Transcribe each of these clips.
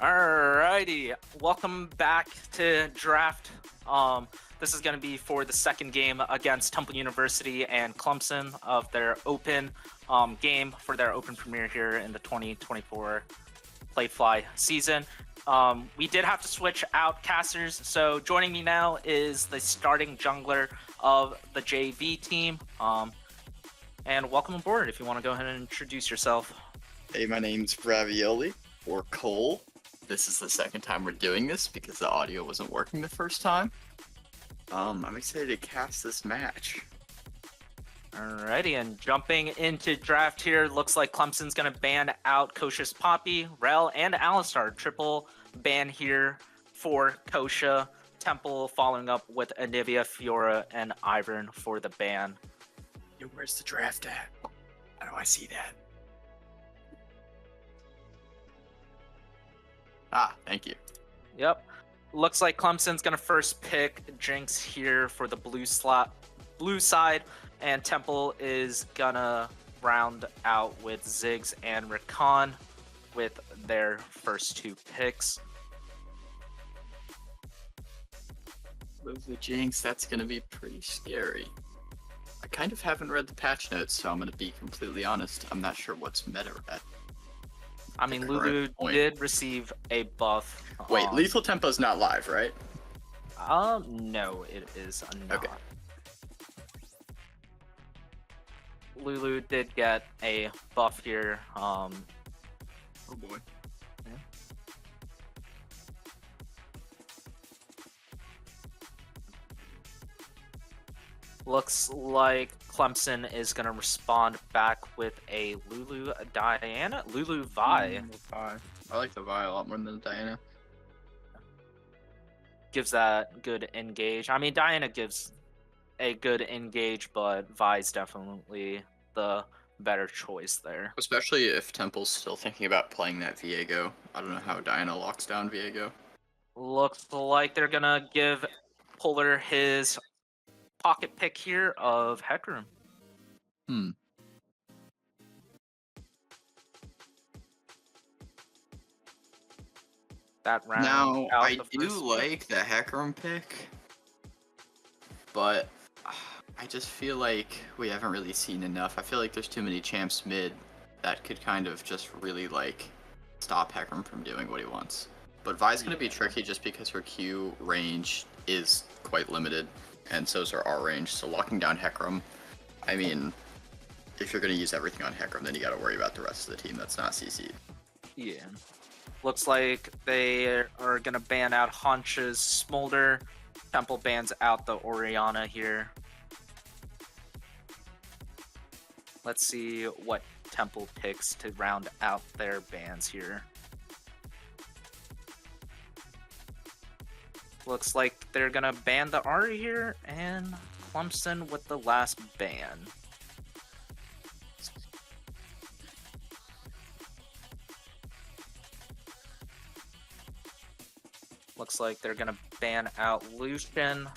Alrighty, welcome back to draft. This is going to be for the second game against Temple University and Clemson of their open game for their open premiere here in the 2024 Playfly season. We did have to switch out casters, so joining me now is the starting jungler of the JV team. And welcome aboard. If you want to go ahead and introduce yourself. Hey, my name's Ravioli, or Cole. This is the second time we're doing this because the audio wasn't working the first time. I'm excited to cast this match. Alrighty, and jumping into draft here, looks like Clemson's going to ban out Kosha's Poppy, Rel, and Alistar. Triple ban here for Kosha. Temple following up with Anivia, Fiora, and Ivern for the ban. Yo, where's the draft at? How do I see that? Ah, thank you. Yep. Looks like Clemson's going to first pick Jinx here for the blue side, and Temple is going to round out with Ziggs and Rakan with their first two picks. Move the Jinx, that's going to be pretty scary. I kind of haven't read the patch notes, so I'm going to be completely honest. I'm not sure what's meta at. I mean, Lulu did receive a buff. Wait, Lethal Tempo's not live, right? No, it is not. Okay. Lulu did get a buff here. Oh boy. Yeah. Looks like Clemson is going to respond back with a Lulu Diana? Lulu Vi. I like the Vi a lot more than the Diana. Gives that good engage. I mean, Diana gives a good engage, but Vi's definitely the better choice there. Especially if Temple's still thinking about playing that Viego. I don't know how Diana locks down Viego. Looks like they're going to give Polar his pocket pick here of Hecarim. That round. Now, I do like the Hecarim pick, but I just feel like we haven't really seen enough. I feel like there's too many champs mid that could kind of just really like stop Hecarim from doing what he wants. But Vi's going to be tricky just because her Q range is quite limited, and so is her R range, so locking down Hecarim, I mean, if you're going to use everything on Hecarim, then you got to worry about the rest of the team that's not CC'd. Yeah. Looks like they are going to ban out Haunch's Smolder. Temple bans out the Orianna here. Let's see what Temple picks to round out their bans here. Looks like they're going to ban the Ahri here, and Clemson with the last ban. Looks like they're going to ban out Lucian.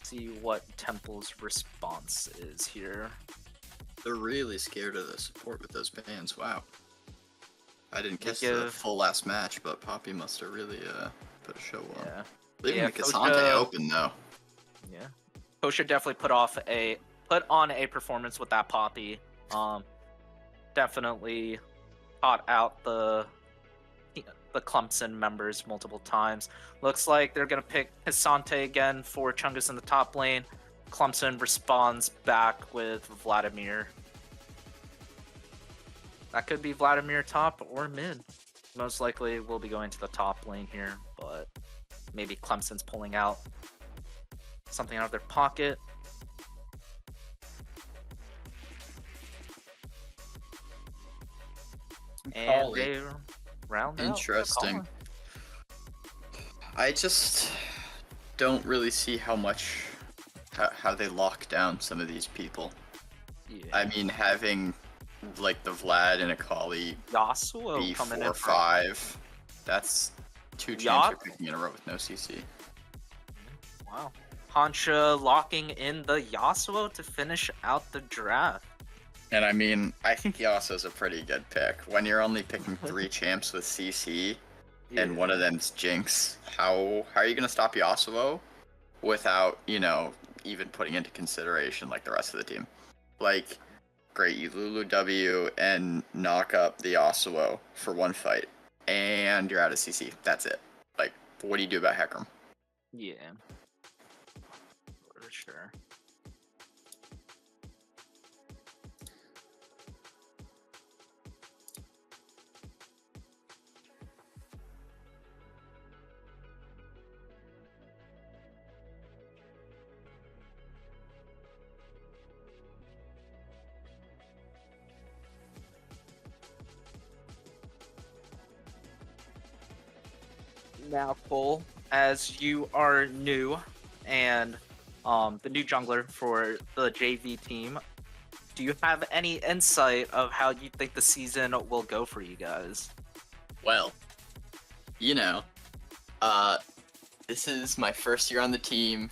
See what Temple's response is here. They're really scared of the support with those bans. Wow. I didn't catch the full last match, but Poppy must have really put a show on. Yeah. Leaving the Cassante open though. Yeah. Kosha definitely put on a performance with that Poppy. Definitely caught out the Clemson members multiple times. Looks like they're going to pick Cassante again for Chungus in the top lane. Clemson responds back with Vladimir. That could be Vladimir top or mid. Most likely we'll be going to the top lane here, but maybe Clemson's pulling out something out of their pocket. And they round out. Interesting. I just don't really see how they lock down some of these people. Yeah. I mean, having like the Vlad and Akali Yasuo be coming 4-5, that's two champs you're picking in a row with no CC. Wow. Hansha locking in the Yasuo to finish out the draft. And I mean, I think Yasuo's a pretty good pick. When you're only picking 3 champs with CC, and one of them's Jinx, how are you gonna stop Yasuo without, even putting into consideration like the rest of the team? Like, great, you Lulu W and knock up the Yasuo for one fight, and you're out of CC. That's it. Like, what do you do about Hecarim? Yeah, for sure. Now, Cole, as you are new and the new jungler for the JV team, do you have any insight of how you think the season will go for you guys? Well, you know, uh, this is my first year on the team.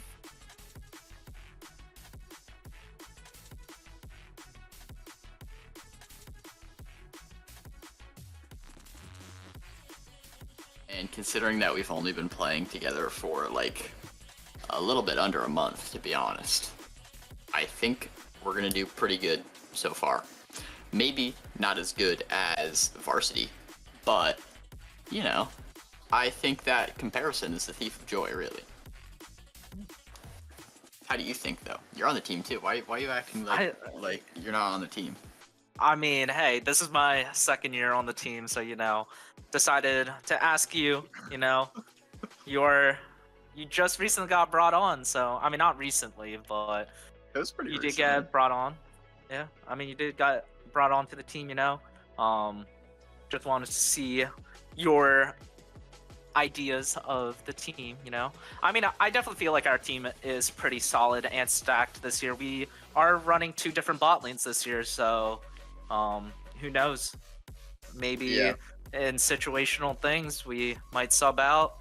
And considering that we've only been playing together for like a little bit under a month, to be honest, I think we're gonna do pretty good so far. Maybe not as good as varsity, but I think that comparison is the thief of joy, really. How do you think, though? You're on the team too. Why are you acting like you're not on the team? I mean, hey, this is my second year on the team, so decided to ask you. You just recently got brought on, so I mean, not recently, but It was pretty you did recently. get brought on. Yeah, I mean, you did got brought on to the team. Just wanted to see your ideas of the team. I mean, I definitely feel like our team is pretty solid and stacked this year. We are running 2 different bot lanes this year, so who knows? Maybe Yeah. in situational things we might sub out.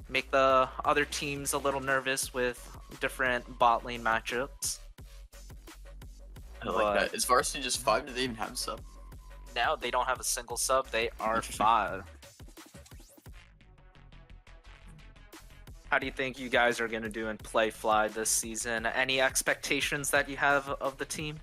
Make the other teams a little nervous with different bot lane matchups. I like that. Is varsity just 5? Do they even have a sub? Now they don't have a single sub. They are Interesting. 5. How do you think you guys are going to do in play fly this season? Any expectations that you have of the team?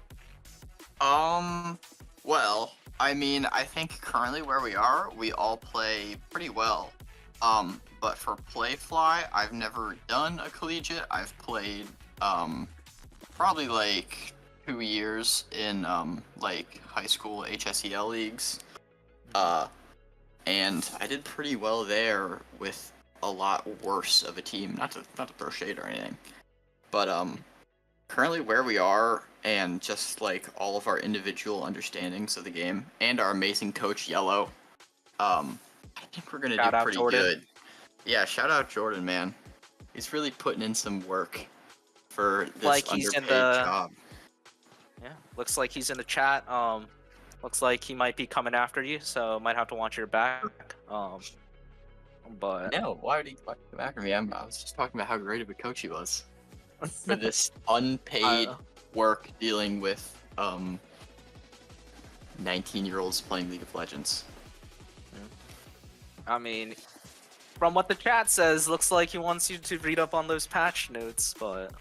Well, I mean, I think currently where we are, we all play pretty well. But for Playfly, I've never done a collegiate. I've played, probably like 2 years in, like high school HSEL leagues. And I did pretty well there with a lot worse of a team. Not to throw shade or anything, but currently where we are and just like all of our individual understandings of the game and our amazing coach Yellow, I think we're gonna do pretty good. Yeah, shout out Jordan, man. He's really putting in some work for this like he's underpaid in the job. Yeah, looks like he's in the chat. Looks like he might be coming after you, so might have to watch your back. But No, why would he come after me? I was just talking about how great of a coach he was for this unpaid work dealing with 19-year-olds playing League of Legends. I mean, from what the chat says, looks like he wants you to read up on those patch notes, but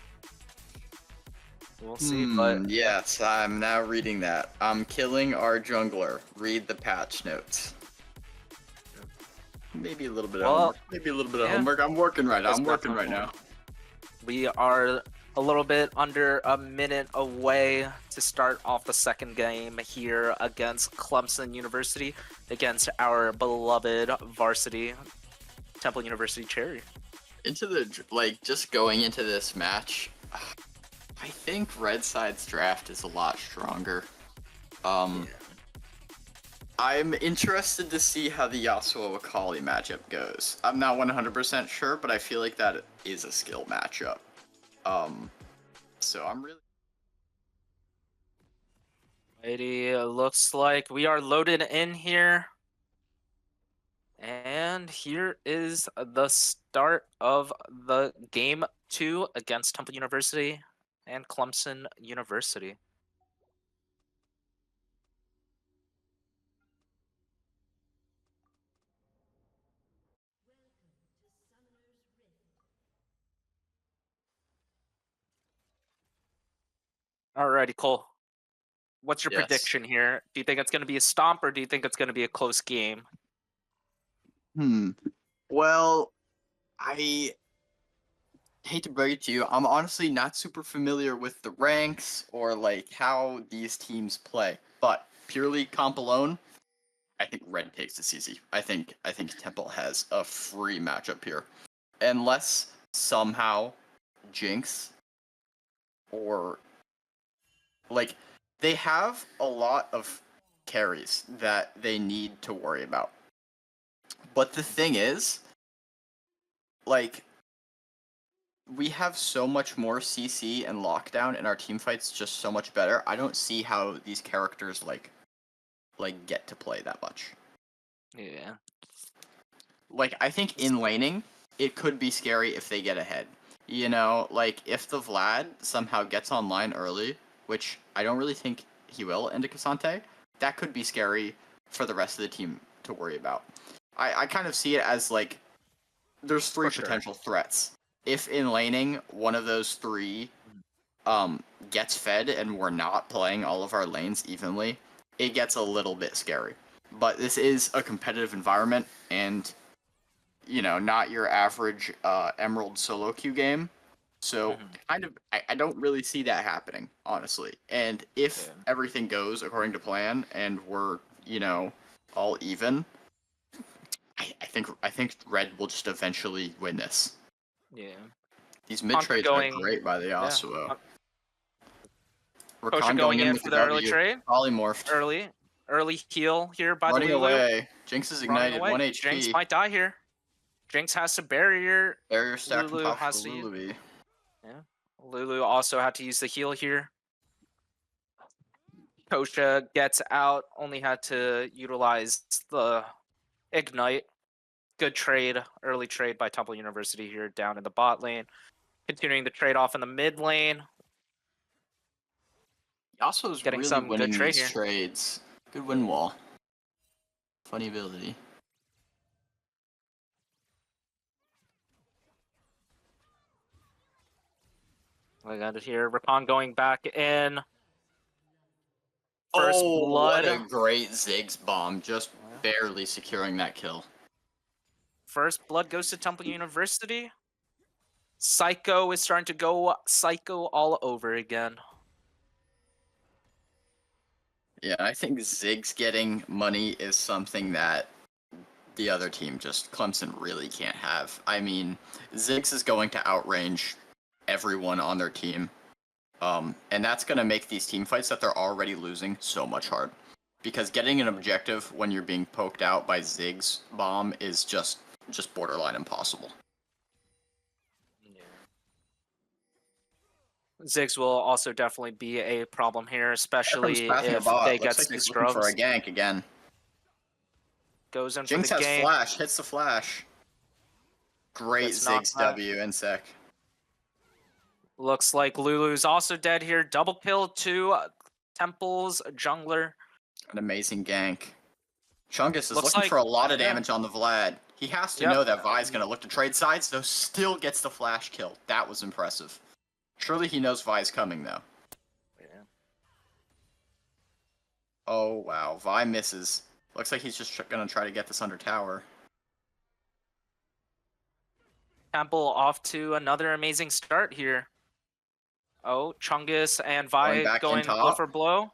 we'll see. But yes, I'm now reading that. I'm killing our jungler. Read the patch notes. Maybe a little bit of homework. Maybe a little bit of homework. I'm working right now. I'm working right now. We are a little bit under a minute away to start off the second game here against Clemson University, against our beloved varsity Temple University Cherry. Just going into this match, I think Red Side's draft is a lot stronger. I'm interested to see how the Yasuo Akali matchup goes. I'm not 100% sure, but I feel like that is a skill matchup. So I'm really... It looks like we are loaded in here. And here is the start of the game 2 against Temple University and Clemson University. Alrighty, Cole. What's your Yes. prediction here? Do you think it's going to be a stomp or do you think it's going to be a close game? Well, I hate to break it to you, I'm honestly not super familiar with the ranks or like how these teams play. But purely comp alone, I think Red takes this easy. I think Temple has a free matchup here. Unless somehow Jinx or like they have a lot of carries that they need to worry about. But the thing is, like we have so much more CC and lockdown and our team fights just so much better. I don't see how these characters like get to play that much. Yeah. Like I think in laning, it could be scary if they get ahead. You know, like if the Vlad somehow gets online early, which I don't really think he will into Cassante, that could be scary for the rest of the team to worry about. I kind of see it as like there's three For sure. potential threats. If in laning one of those three gets fed and we're not playing all of our lanes evenly, it gets a little bit scary. But this is a competitive environment, and you know, not your average Emerald solo queue game. So kind of, I don't really see that happening, honestly. And if Yeah. everything goes according to plan and we're, you know, all even, I think Red will just eventually win this. Yeah. These mid Contra trades are going. great by the Yeah. Yasuo. Kosha Rakan going going in in with for the the early W, trade. polymorphed, Early heal here by the running Lulu. away. Jinx is Running ignited, away. 1 Jinx HP. might die here. Jinx has to barrier. Barrier stacked on Lulu top of has the to use. Lulubi. Yeah. Lulu also had to use the heal here. Kosha gets out, only had to utilize the ignite. Good trade, early trade by Temple University here down in the bot lane. Continuing the trade off in the mid lane. Yasuo's Getting really some good winning trade these here. trades. Good win Yeah. wall. Funny ability. I got it here. Rapon going back in. First Oh, what a blood. great Ziggs bomb. Just barely securing that kill. First blood goes to Temple University. Psycho is starting to go psycho all over again. Yeah, I think Ziggs getting money is something that the other team, just Clemson, really can't have. I mean, Ziggs is going to outrange everyone on their team. And that's going to make these team fights that they're already losing so much hard. Because getting an objective when you're being poked out by Ziggs bomb is just borderline impossible. Ziggs will also definitely be a problem here, Hecarim's especially passing a if bot. they Looks get like some he's looking for a scrubs. gank again. Goes in for the Jinx has gank. flash, hits the flash. Great Gets knocked Ziggs back. W in sec. Looks like Lulu's also dead here. Double kill to Temple's jungler. An amazing gank. Chungus is Looks looking like, for a lot of yeah, damage on the Vlad. He has to yep. know that Vi's going to look to trade sides, though still gets the flash kill. That was impressive. Surely he knows Vi's coming, though. Yeah. Oh, wow. Vi misses. Looks like he's just going to try to get this under tower. Temple off to another amazing start here. Oh, Chungus and Going Vi back in going blow top. for blow.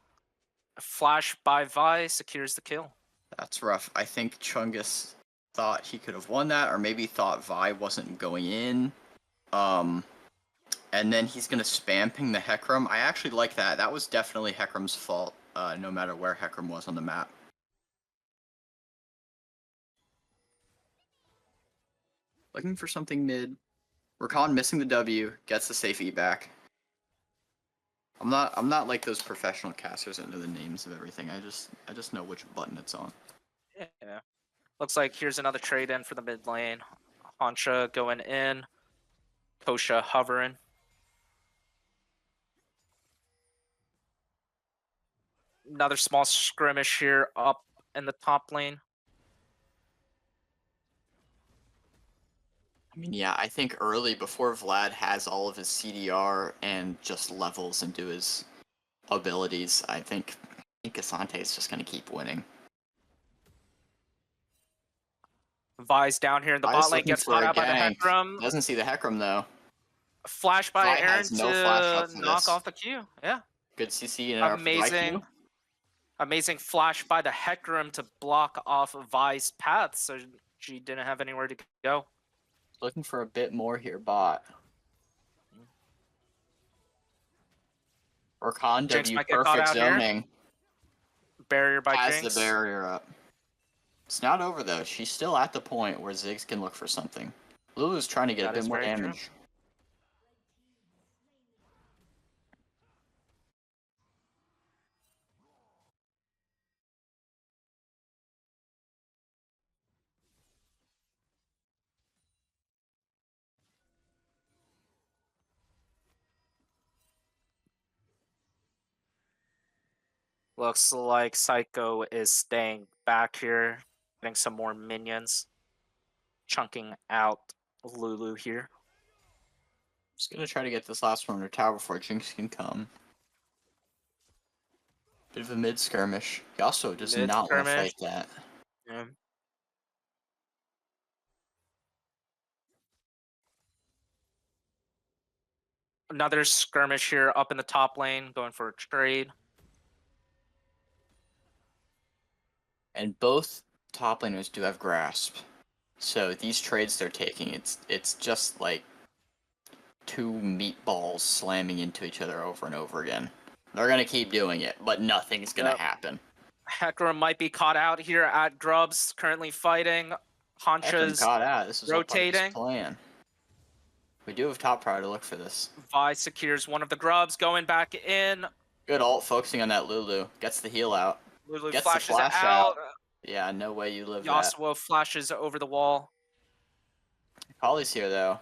Flash by Vi secures the kill. That's rough. I think Chungus thought he could have won that, or maybe thought Vi wasn't going in. And then he's going to spam ping the Hecarim. I actually like that. That was definitely Hecarim's fault, no matter where Hecarim was on the map. Looking for something mid. Rakan missing the W, gets the safe E back. I'm not like those professional casters that know the names of everything. I just know which button it's on. Yeah. Looks like here's another trade in for the mid lane. Hansha going in. Kosha hovering. Another small skirmish here up in the top lane. I mean, yeah, I think early before Vlad has all of his CDR and just levels into his abilities, I think Asante is just going to keep winning. Vi's down here in the bot lane, looking gets for caught a out by the gank. Hecarim. Doesn't see the Hecarim though. Flash by Vi Aaron has no flash to up for knock this. off the Q. Yeah. Good CC in our Amazing. IQ. Amazing flash by the Hecarim to block off Vi's path, so she didn't have anywhere to go. Looking for a bit more here, bot. Rakan Jinx W, might get caught perfect out here. zoning. Barrier by Has Jinx. the barrier up. It's not over though. She's still at the point where Ziggs can look for something. Lulu's trying to get That a bit is more very true. damage. Looks like Psycho is staying back here, getting some more minions, chunking out Lulu here. Just gonna try to get this last one in her tower before Jinx can come. Bit of a mid skirmish. He also does not want to fight that. Yeah. Another skirmish here up in the top lane, going for a trade. And both top laners do have grasp. So these trades they're taking, it's just like two meatballs slamming into each other over and over again. They're gonna keep doing it, but nothing's gonna happen. Hecarim might be caught out here at Grubs, currently fighting. Hancha's caught out. This is rotating. All part of his plan. We do have top prior to look for this. Vi secures one of the Grubs, going back in. Good ult, focusing on that Lulu. Gets the heal out. Lulu Gets flashes the flash out. Yeah, no way you live Yasuo flashes over the wall. that. Kali's here though.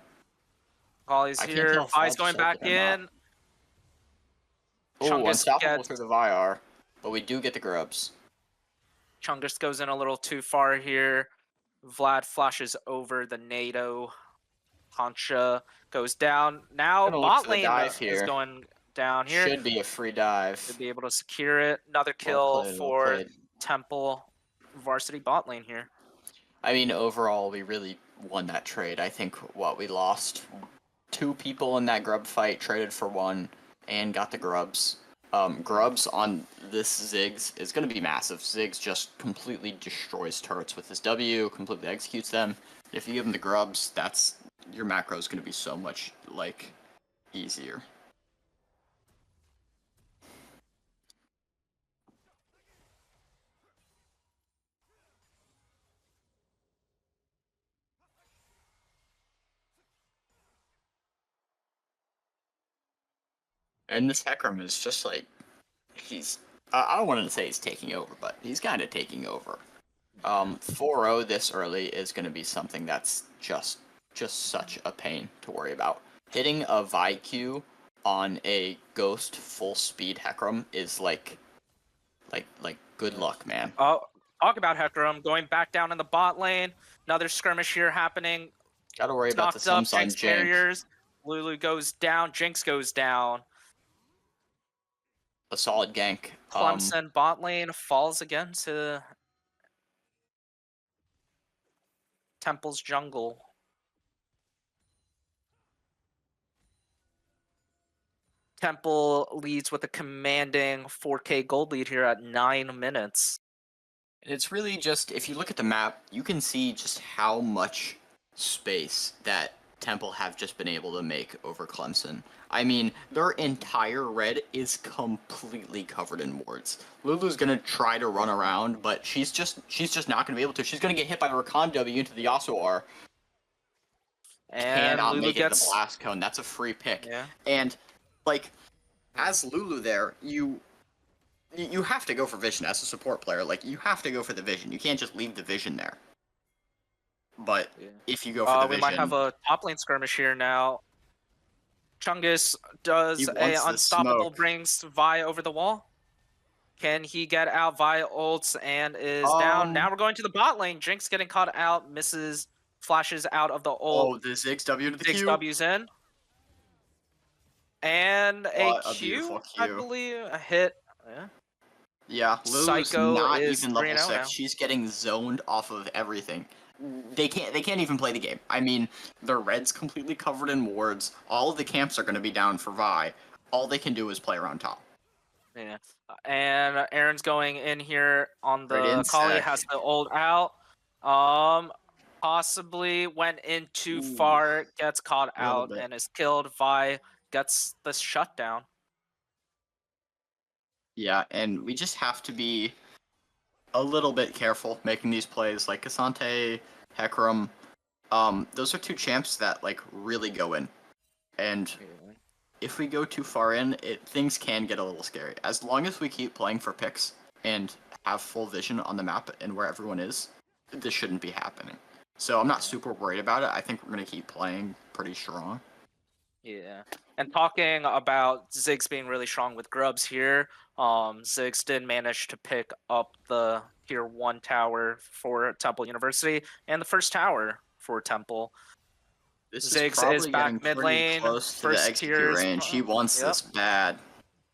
Kali's here. Vi's going back in. Oh, Chungus unstoppable gets... through the VIR. But we do get the grubs. Chungus goes in a little too far here. Vlad flashes over the NATO. Hansha goes down. Now bot lane is going down here. Should be a free dive. Should be able to secure it. Another kill for Temple varsity bot lane here. I mean, overall, we really won that trade. I think we lost 2 people in that grub fight, traded for 1, and got the grubs. Grubs on this Ziggs is going to be massive. Ziggs just completely destroys turrets with his W, completely executes them. If you give him the grubs, your macro is going to be so much, easier. And this Hecarim is just I don't want to say he's taking over, but he's kind of taking over. 4-0 this early is going to be something that's just such a pain to worry about. Hitting a VIQ on a Ghost full speed Hecarim is like good luck, man. Oh, talk about Hecarim going back down in the bot lane. Another skirmish here happening. Gotta worry about the Sums on Jinx barriers. Lulu goes down. Jinx goes down. A solid gank. Clemson bot lane falls again to Temple's jungle. Temple leads with a commanding 4K gold lead here at 9 minutes. It's really just, if you look at the map, you can see just how much space that Temple have just been able to make over Clemson. I mean, their entire red is completely covered in wards. Lulu's gonna try to run around, but she's just not gonna be able to. She's gonna get hit by the Rakan W into the Yasuo R. And cannot Lulu make gets it the blast cone. That's a free pick. Yeah. And as Lulu there, you have to go for vision as a support player. You have to go for the vision. You can't just leave the vision there. But if you go for the vision, we might have a top lane skirmish here now. Chungus does a unstoppable, brings Vi over the wall. Can he get out? Vi ults and is down. Now we're going to the bot lane. Jinx getting caught out, misses, flashes out of the ult. Oh, the Ziggs W to the Ziggs Q. W's in. And a What a beautiful Q, I Q. believe, a hit. Yeah. Yeah, Lulu's Psycho not is even level 3-0 6. now. She's getting zoned off of everything. They can't even play the game. I mean, their red's completely covered in wards. All of the camps are going to be down for Vi. All they can do is play around top. Yeah. And Aaron's going in here on Right the Kali, insect. has the ult out. Um, Possibly went in too Ooh, far, gets caught a little out, bit. and is killed. Vi gets the shutdown. Yeah, and we just have to be a little bit careful making these plays. Like Cassante, Hecarim, those are two champs that like really go in. And if we go too far in, things can get a little scary. As long as we keep playing for picks and have full vision on the map and where everyone is, this shouldn't be happening. So I'm not super worried about it. I think we're gonna keep playing pretty strong. Yeah. And talking about Ziggs being really strong with grubs here, Ziggs did manage to pick up the tier 1 tower for Temple University and the first tower for Temple. This is Ziggs is probably back getting mid pretty lane. close to the First tier execute is range. He wants yep. this bad.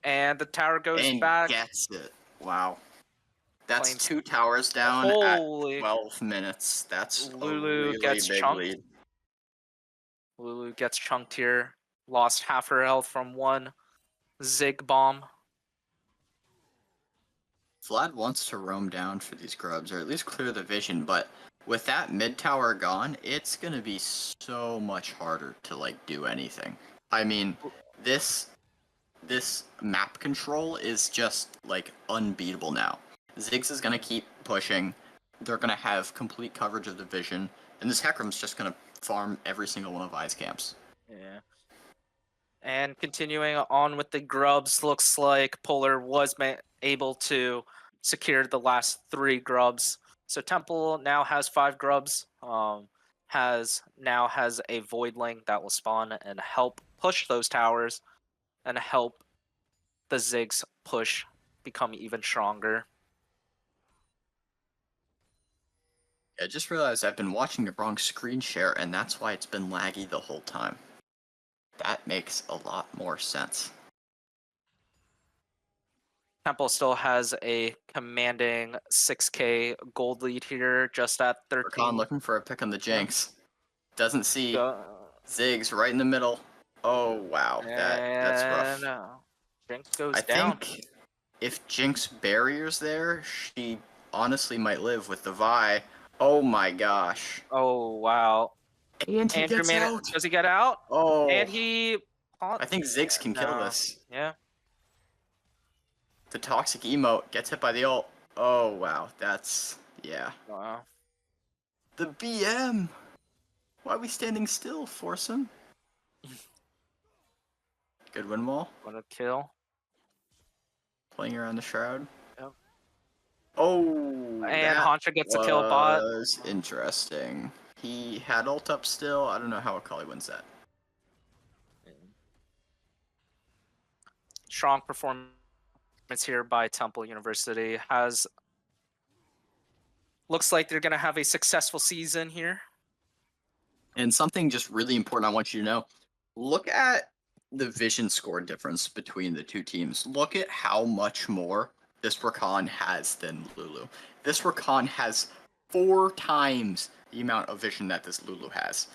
And the tower goes And back. gets it. Wow. That's Claims 2 towers down at holy 12 minutes. That's a Lulu really gets big chunked. lead. Lulu gets chunked here. Lost half her health from one Zig bomb. Vlad wants to roam down for these grubs, or at least clear the vision, but with that mid tower gone, it's gonna be so much harder to like do anything. I mean, this this map control is just like unbeatable now. Ziggs is gonna keep pushing. They're gonna have complete coverage of the vision, and this Hecarim's just gonna farm every single one of I's camps. Yeah. And continuing on with the grubs, looks like Polar was able to secure the last 3 grubs. So Temple now has 5 grubs. Has a Voidling that will spawn and help push those towers and help the Ziggs push become even stronger. I just realized I've been watching the wrong screen share, and that's why it's been laggy the whole time. That makes a lot more sense. Temple still has a commanding 6K gold lead here, just at Rakan 13. looking for a pick on the Yeah. Jinx. Doesn't see Go, Ziggs right in the middle. Oh wow, that's and rough. Jinx goes I down. think if Jinx barriers there, she honestly might live with the Vi. Oh my gosh. Oh wow. And he Andrew gets man, out. does he get out? Oh, And he I think Ziggs can kill no. this. Yeah. The toxic emote gets hit by the ult. Oh wow, that's yeah. Wow. The BM. Why are we standing still? Force him. Good win wall. What a kill. Playing around the shroud. Yep. Oh, And that Hancha gets a kill bot. was interesting. He had ult up still. I don't know how Akali wins that. Strong performance here by Temple University. Looks like they're gonna have a successful season here. And something just really important I want you to know. Look at the vision score difference between the two teams. Look at how much more this Rakan has than Lulu. This Rakan has 4 times the amount of vision that this Lulu has.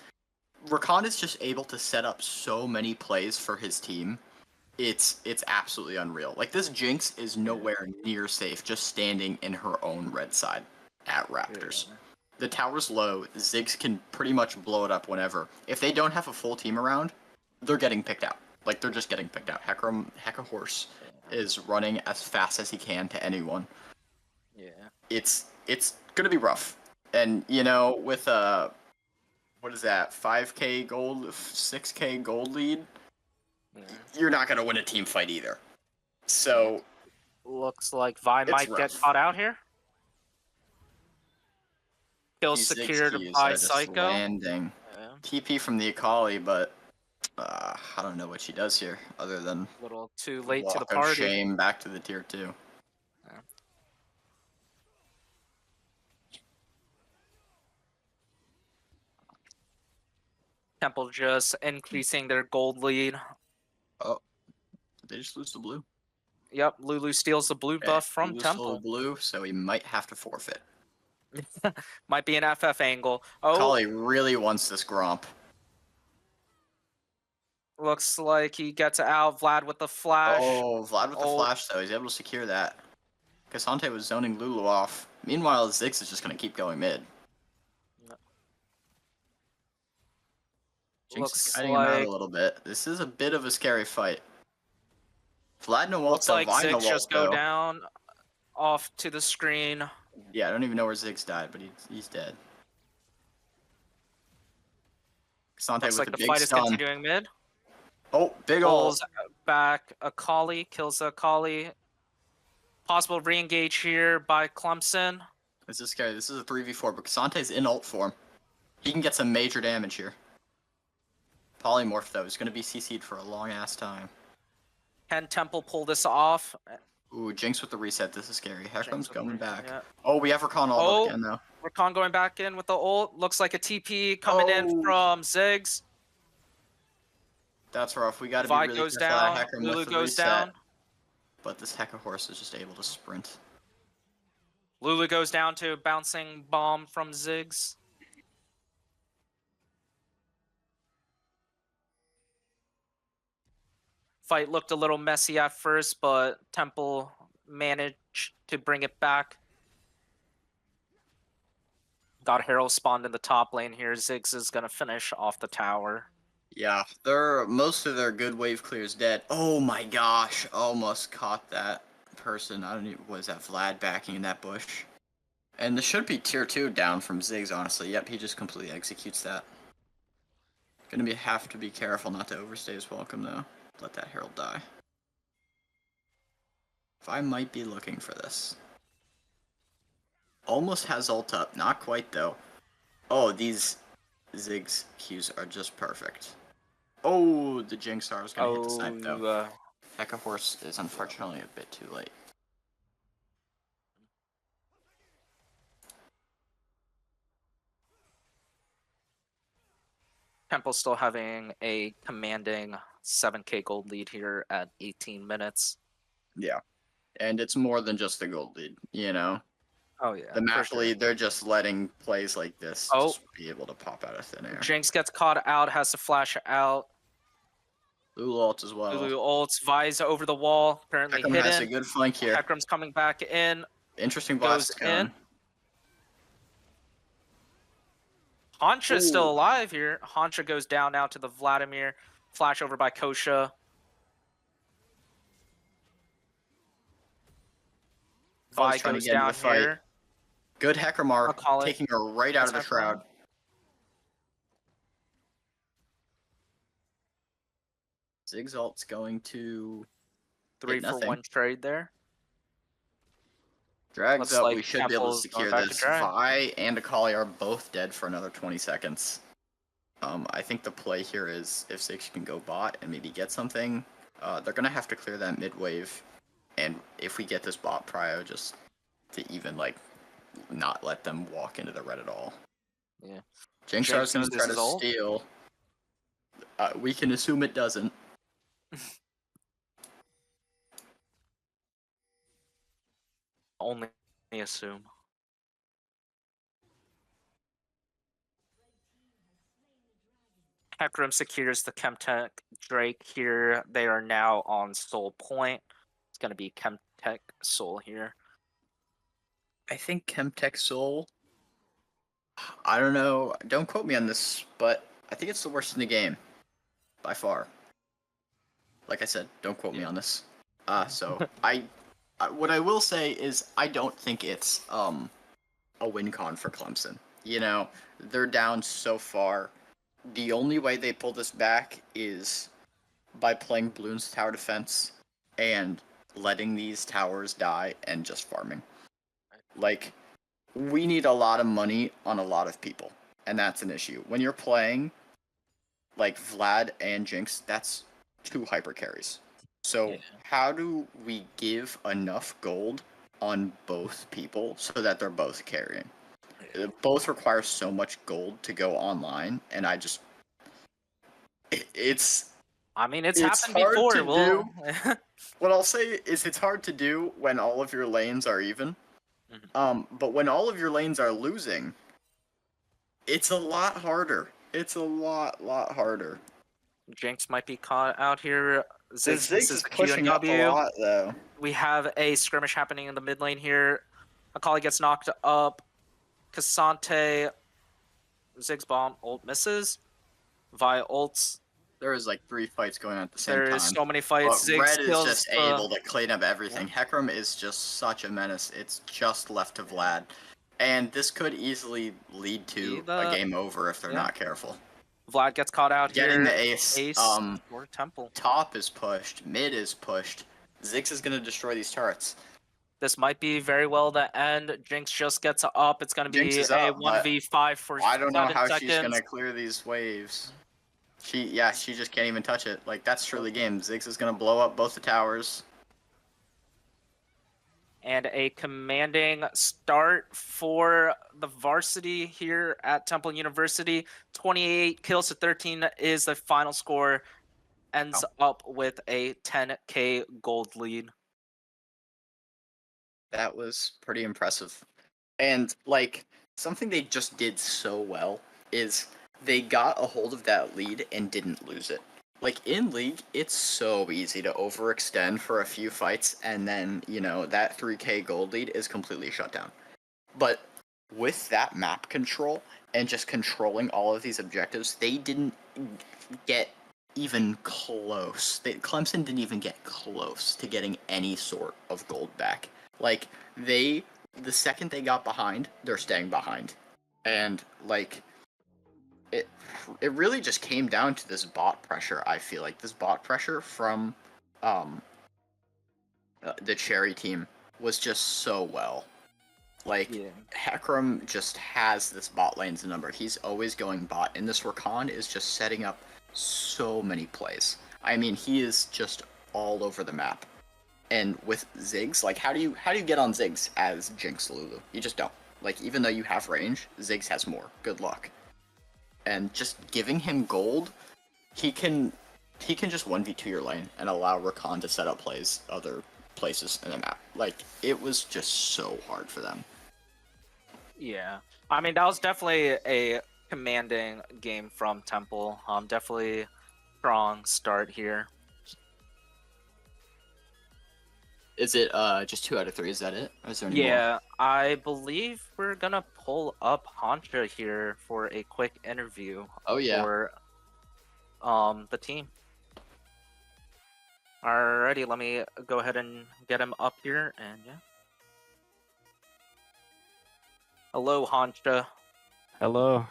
Rakan is just able to set up so many plays for his team. It's absolutely unreal. Like this Jinx is nowhere near safe just standing in her own red side at Raptors. Yeah. The tower's low, Ziggs can pretty much blow it up whenever. If they don't have a full team around, they're getting picked out. Like they're just getting picked out. Hecka Horse is running as fast as he can to anyone. Yeah. It's gonna be rough. And you know, with what is that, 5k gold, 6k gold lead, you're not gonna win a team fight either. So Looks like Vi it's might get rough. caught out here. Kill These Ziggs secured keys by are just Psycho. landing. Yeah. TP from the Akali, but I don't know what she does here other than A little too late to the walk of party. shame back to the tier 2. Yeah. Temple just increasing their gold lead. Oh, did they just lose the blue? Yep, Lulu steals the blue Okay, buff from Lulu stole Temple. blue, so he might have to forfeit. Might be an FF angle. Oh, Kali really wants this Gromp. looks like he gets out. Vlad with the flash. Oh, Vlad with the Oh, flash, though. He's able to secure that. Cassante was zoning Lulu off. Meanwhile, Ziggs is just going to keep going mid. Jinx is looks kiting him out a like little bit. This is a bit of a scary fight. Vlad no ult, looks though. like Vi no Ziggs ult, just go though. down off to the screen. Yeah, I don't even know where Ziggs died, but he's dead. Cassante Looks with like a the big fight is stun. continuing mid. Oh, big ult. Pulls back Akali, kills Akali. Possible re-engage here by Clemson. This is scary. This is a 3v4, but Cassante's in ult form. He can get some major damage here. Polymorph, though, is going to be CC'd for a long-ass time. Can Temple pull this off? Ooh, Jinx with the reset. This is scary. Hecarim's going back. Yeah. Oh, we have Rakan ult Oh, again, though. Rakan going back in with the ult. Looks like a TP coming in Oh. from Ziggs. That's rough. We got to be Vi really goes careful of down. that Hecarim Lulu with the goes reset. down. But this Heka horse is just able to sprint. Lulu goes down to a bouncing bomb from Ziggs. Fight looked a little messy at first, but Temple managed to bring it back. Got Herald spawned in the top lane here. Ziggs is going to finish off the tower. Yeah, most of their good wave clears dead. Oh my gosh, almost caught that person. I don't even, was that Vlad backing in that bush? And this should be tier 2 down from Ziggs, honestly. Yep, he just completely executes that. Have to be careful not to overstay his welcome, though. Let that Herald die. If I might be looking for this. Almost has ult up, not quite, though. Oh, these Ziggs Qs are just perfect. Oh, the Jinx star was going to hit the snipe, though. Heka Horse is unfortunately a bit too late. Temple still having a commanding 7k gold lead here at 18 minutes. Yeah. And it's more than just the gold lead, you know? Oh, yeah. The map lead, they're just letting plays like this just be able to pop out of thin air. Jinx gets caught out, has to flash out. Lulu ult as well. Lulu ults, Vi's over the wall, currently Hecarim hidden. has a good flank here. Hecarim's coming back in. Interesting blast Goes in. Hansha's still alive here. Hansha goes down now to the Vladimir. Flash over by Kosha. Vi goes down here. Good Hecarim taking her right out of the shroud. Ziggs ult's going to 3-for-1 trade there. Drags up, we should be able to secure this. Vi and Akali are both dead for another 20 seconds. I think the play here is if Ziggs can go bot and maybe get something, they're going to have to clear that mid wave. And if we get this bot prio, just to even, like, not let them walk into the red at all. Yeah. Jinx is going to try to steal. We can assume it doesn't. Only assume. Hecarim secures the Chemtech Drake here. They are now on Soul Point. It's going to be Chemtech Soul here. I think Chemtech Soul, I don't know, don't quote me on this, but I think it's the worst in the game. By far. Like I said, don't quote me on this. So, what I will say is I don't think it's a win con for Clemson. You know, they're down so far. The only way they pull this back is by playing Bloons tower defense and letting these towers die and just farming. Like, we need a lot of money on a lot of people, and that's an issue. When you're playing, like, Vlad and Jinx, that's 2 hyper carries. So, how do we give enough gold on both people so that they're both carrying? Both require so much gold to go online, and it's I mean, it's It's happened hard before. to We'll. What I'll say is it's hard to do when all of your lanes are even. But when all of your lanes are losing, it's a lot harder. It's a lot harder. Jinx might be caught out here. The Ziggs Ziggs misses is the Q and pushing up a W. lot though. We have a skirmish happening in the mid lane here. Akali gets knocked up. Cassante. Ziggs bomb ult misses. Vi ults. There is like 3 fights going on at the same There time. is so many But fights. Ziggs Red is kills just the. able to clean up everything. Hecarim is just such a menace. It's just left to Vlad. And this could easily lead to a game over if they're not careful. Vlad gets caught out Getting here. the ace. For Temple. Top is pushed. Mid is pushed. Ziggs is going to destroy these turrets. This might be very well the end. Jinx just gets up. It's going to be a 1v5 for 7 seconds. I don't know how she's going to clear these waves. She just can't even touch it. Like, that's truly game. Ziggs is going to blow up both the towers. And a commanding start for the varsity here at Temple University. 28 kills to 13 is the final score. Ends up with a 10K gold lead. That was pretty impressive. And, like, something they just did so well is they got a hold of that lead and didn't lose it. Like, in League, it's so easy to overextend for a few fights, and then, you know, that 3K gold lead is completely shut down. But with that map control and just controlling all of these objectives, they didn't get even close. Clemson didn't even get close to getting any sort of gold back. Like, the second they got behind, they're staying behind. And, like, it really just came down to this bot pressure, I feel like. This bot pressure from the Cherry team was just so well. Like, Hecarim just has this bot lane's number. He's always going bot, and this Rakan is just setting up so many plays. I mean, he is just all over the map. And with Ziggs, like, how do you get on Ziggs as Jinx Lulu? You just don't. Like, even though you have range, Ziggs has more. Good luck. And just giving him gold, he can just 1v2 your lane and allow Rakan to set up plays other places in the map. Like, it was just so hard for them. Yeah. I mean, that was definitely a commanding game from Temple. Definitely strong start here. Is it just 2 out of 3? Is that it? Or is there any more? I believe we're gonna pull up Hancha here for a quick interview. Oh yeah. For the team. Alrighty, let me go ahead and get him up here, and yeah. Hello, Hancha. Hello.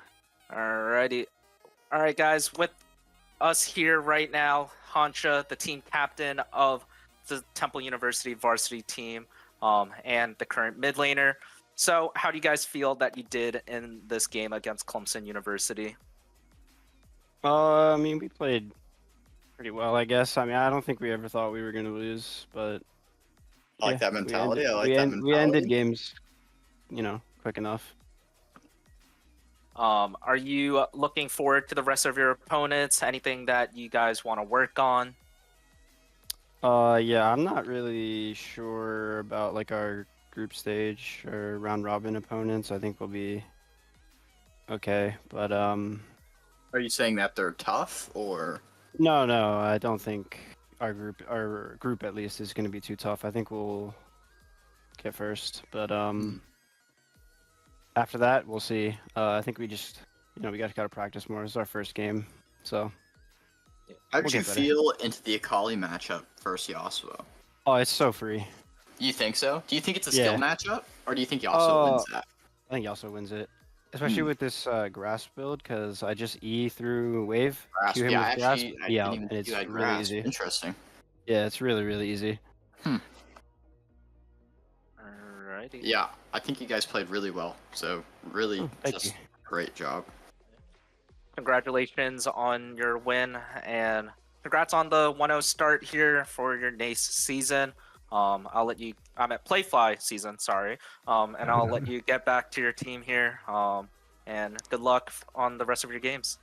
Alrighty. Alright, guys, with us here right now, Hancha, the team captain of the Temple University varsity team, and the current mid laner. So, how do you guys feel that you did in this game against Clemson University? I mean, we played pretty well, I guess. I mean, I don't think we ever thought we were going to lose, but I like that mentality. We ended games, you know, quick enough. Are you looking forward to the rest of your opponents? Anything that you guys want to work on? Yeah, I'm not really sure about like our group stage or round robin opponents. I think we'll be okay, but Are you saying that they're tough or? No, I don't think our group at least is going to be too tough. I think we'll get first, but after that we'll see. I think we just, you know, we gotta practice more. This is our first game, so. How did you feel into the Akali matchup versus Yasuo? Oh, it's so free. You think so? Do you think it's a skill matchup, or do you think Yasuo wins that? I think Yasuo wins it, especially with this grasp build, because I just E through wave, Grasp, Q him with grasp, and it's really grasp. easy. Interesting. Yeah, it's really easy. Alrighty. Yeah, I think you guys played really well. So really, just great job. Congratulations on your win, and congrats on the 1-0 start here for your NACE season. I'll let you. I'm at Playfly season, sorry. And I'll let you get back to your team here. And good luck on the rest of your games.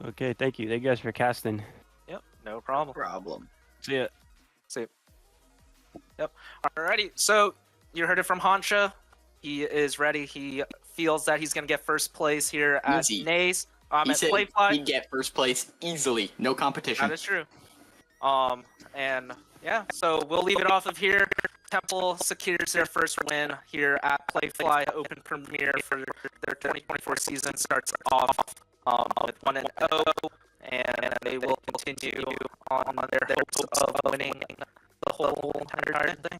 Okay, thank you. Thank you guys for casting. Yep. No problem. Problem. See ya. See. Yep. Alrighty. So you heard it from Hansha. He is ready. He feels that he's gonna get first place here at Easy. Nays. He At said Playfly. he'd get first place easily, no competition. That is true. And yeah, so we'll leave it off of here. Temple secures their first win here at Playfly. Open premiere for their 2024 season starts off with 1-0, and they will continue on their hopes of winning the whole entire thing.